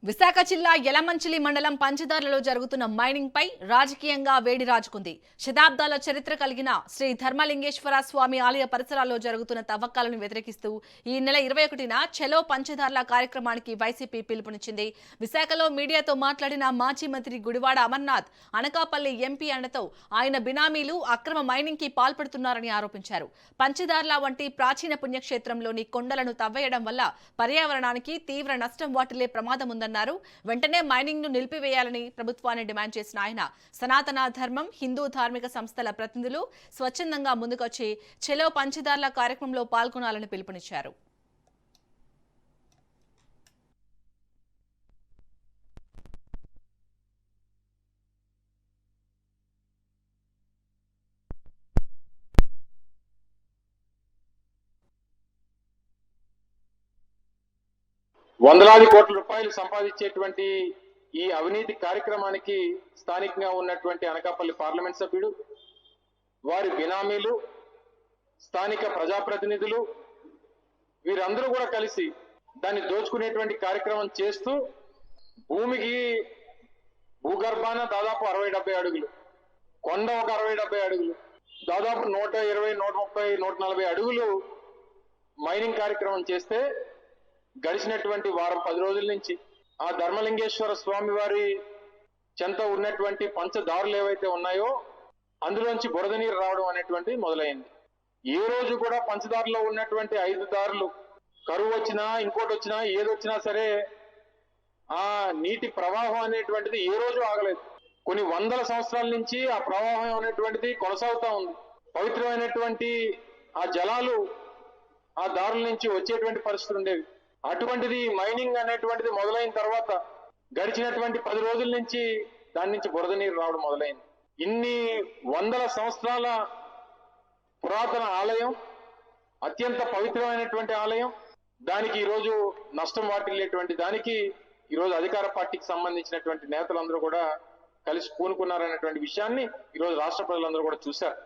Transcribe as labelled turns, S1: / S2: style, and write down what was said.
S1: విశాఖ జిల్లా యలమంచిలి మండలం పంచదార్లలో జరుగుతున్న మైనింగ్ పై రాజకీయంగా వేడి రాజుకుంది. శతాబ్దాల చరిత్ర కలిగిన శ్రీ ధర్మలింగేశ్వర స్వామి ఆలయ పరిసరాల్లో జరుగుతున్న తవ్వకాలను వ్యతిరేకిస్తూ ఈ నెల 21న చలో పంచదార్ల కార్యక్రమానికి వైసీపీ పిలుపునిచ్చింది. విశాఖలో మీడియాతో మాట్లాడిన మాజీ మంత్రి గుడివాడ అమర్నాథ్ అనకాపల్లి ఎంపీ అండతో ఆయన బినామీలు అక్రమ మైనింగ్ కి పాల్పడుతున్నారని ఆరోపించారు. పంచదార్ల వంటి ప్రాచీన పుణ్యక్షేత్రంలోని కొండలను తవ్వేయడం వల్ల పర్యావరణానికి తీవ్ర నష్టం వాటిల్లే ప్రమాదం ఉందన్నారు. వెంటనే మైనింగ్ ను నిలిపివేయాలని ప్రభుత్వాన్ని డిమాండ్ చేసిన ఆయన సనాతన ధర్మం, హిందూ ధార్మిక సంస్థల ప్రతినిధులు స్వచ్ఛందంగా ముందుకొచ్చి చెలో పంచదార్ల కార్యక్రమంలో పాల్గొనాలని పిలుపునిచ్చారు.
S2: వందలాది కోట్ల రూపాయలు సంపాదించేటువంటి ఈ అవినీతి కార్యక్రమానికి స్థానికంగా ఉన్నటువంటి అనకాపల్లి పార్లమెంట్ సభ్యుడు, వారి బినామీలు, స్థానిక ప్రజాప్రతినిధులు వీరందరూ కూడా కలిసి దాన్ని దోచుకునేటువంటి కార్యక్రమం చేస్తూ భూమికి భూగర్భాన దాదాపు 60-70 అడుగులు, కొండ ఒక 60-70 అడుగులు, దాదాపు 120, 130, 140 అడుగులు మైనింగ్ కార్యక్రమం చేస్తే గడిచినటువంటి వారం 10 రోజుల నుంచి ఆ ధర్మలింగేశ్వర స్వామి వారి చెంత ఉన్నటువంటి పంచదారులు ఏవైతే ఉన్నాయో అందులోంచి బురద నీరు రావడం అనేటువంటి మొదలైంది. ఏ రోజు కూడా పంచదారులో ఉన్నటువంటి 5 దారులు కరువు వచ్చినా, ఇంకోటి వచ్చినా, ఏదొచ్చినా సరే ఆ నీటి ప్రవాహం అనేటువంటిది ఏ రోజు ఆగలేదు. కొన్ని వందల సంవత్సరాల నుంచి ఆ ప్రవాహం అనేటువంటిది కొనసాగుతూ ఉంది. పవిత్రమైనటువంటి ఆ జలాలు ఆ దారుల నుంచి వచ్చేటువంటి పరిస్థితులు ఉండేవి. అటువంటిది మైనింగ్ అనేటువంటిది మొదలైన తర్వాత గడిచినటువంటి 10 రోజుల నుంచి దాని నుంచి బురద నీరు రావడం మొదలైంది. ఇన్ని వందల సంవత్సరాల పురాతన ఆలయం, అత్యంత పవిత్రమైనటువంటి ఆలయం, దానికి ఈరోజు నష్టం వాటిల్లేటువంటి దానికి ఈరోజు అధికార పార్టీకి సంబంధించినటువంటి నేతలందరూ కూడా కలిసి పూనుకున్నారనేటువంటి విషయాన్ని ఈరోజు రాష్ట్ర ప్రజలందరూ కూడా చూశారు.